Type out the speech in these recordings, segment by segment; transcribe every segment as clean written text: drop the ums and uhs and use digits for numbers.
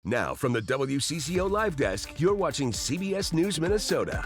Now, from the WCCO Live Desk, you're watching CBS News Minnesota.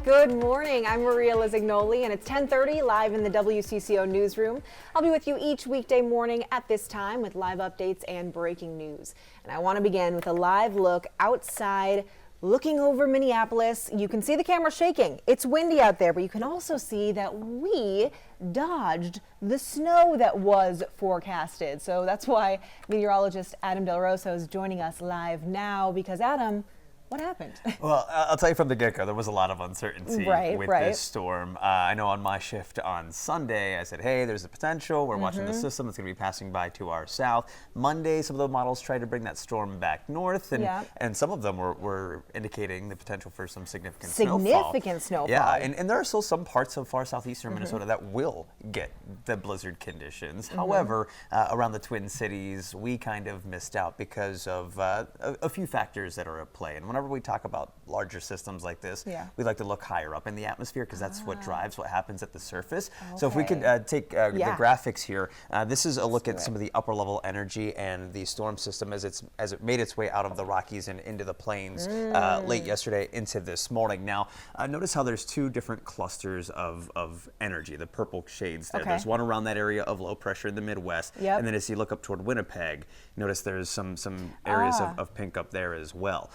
Good morning, I'm Maria Lizignoli, and it's 10:30 live in the WCCO newsroom. I'll be with you each weekday morning at this time with live updates and breaking news. And I want to begin with a live look outside, looking over Minneapolis. You can see the camera shaking. It's windy out there, but you can also see that we dodged the snow that was forecasted. So that's why meteorologist Adam Del Rosso is joining us live now, because Adam, what happened? Well, I'll tell you from the get-go, there was a lot of uncertainty with this storm. I know on my shift on Sunday, I said, hey, there's a potential. We're watching the system. It's going to be passing by to our south. Monday, some of the models tried to bring that storm back north, and some of them were indicating the potential for some significant snowfall. Yeah, and there are still some parts of far southeastern Minnesota that will get the blizzard conditions. However, around the Twin Cities, we kind of missed out because of a few factors that are at play. And whenever we talk about larger systems like this, we like to look higher up in the atmosphere because that's what drives what happens at the surface. So if we could take the graphics here, this is a look at some of the upper level energy and the storm system as it made its way out of the Rockies and into the plains late yesterday into this morning. Now, notice how there's two different clusters of energy, the purple shades there. There's one around that area of low pressure in the Midwest, and then as you look up toward Winnipeg, notice there's some areas of pink up there as well.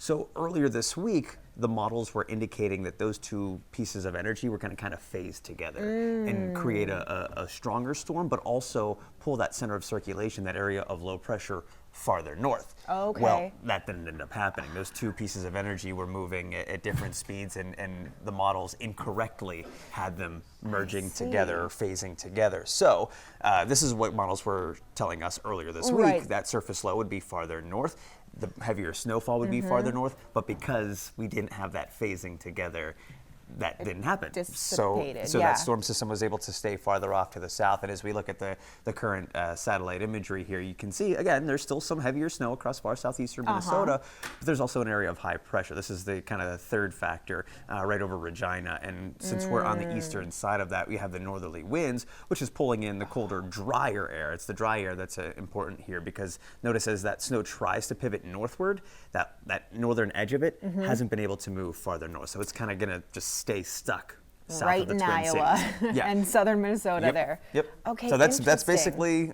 So earlier this week, the models were indicating that those two pieces of energy were going to kind of phase together and create a stronger storm, but also pull that center of circulation, that area of low pressure, farther north. Well, that didn't end up happening. Those two pieces of energy were moving at different speeds, and the models incorrectly had them merging together or phasing together. So this is what models were telling us earlier this week, that surface low would be farther north. The heavier snowfall would be farther north, but because we didn't have that phasing together, that didn't happen. So that storm system was able to stay farther off to the south. And as we look at the current satellite imagery here, you can see, again, there's still some heavier snow across far southeastern Minnesota, but there's also an area of high pressure. This is the kind of the third factor right over Regina. And since we're on the eastern side of that, we have the northerly winds, which is pulling in the colder, drier air. It's the dry air that's important here, because notice as that snow tries to pivot northward, that northern edge of it hasn't been able to move farther north. So it's kind of going to just stay stuck south of the Twin Cities. And southern Minnesota there. Okay. So that's basically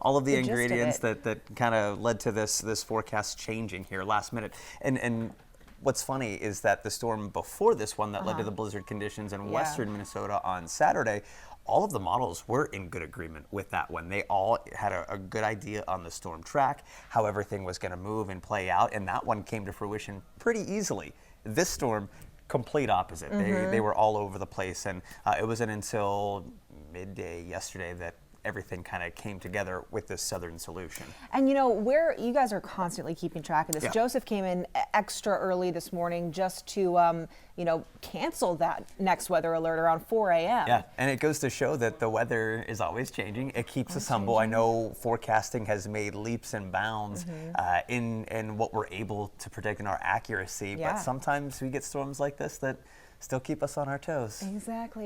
all of the ingredients that kind of led to this forecast changing here last minute. And what's funny is that the storm before this one that led to the blizzard conditions in western Minnesota on Saturday, all of the models were in good agreement with that one. They all had a good idea on the storm track, how everything was going to move and play out, and that one came to fruition pretty easily. This storm, complete opposite. They were all over the place, and it wasn't until midday yesterday that everything kind of came together with this southern solution. And you guys are constantly keeping track of this. Joseph came in extra early this morning just to cancel that next weather alert around 4 a.m. Yeah, and it goes to show that the weather is always changing. It keeps us humble. I know forecasting has made leaps and bounds in what we're able to predict in our accuracy, but sometimes we get storms like this that still keep us on our toes. Exactly.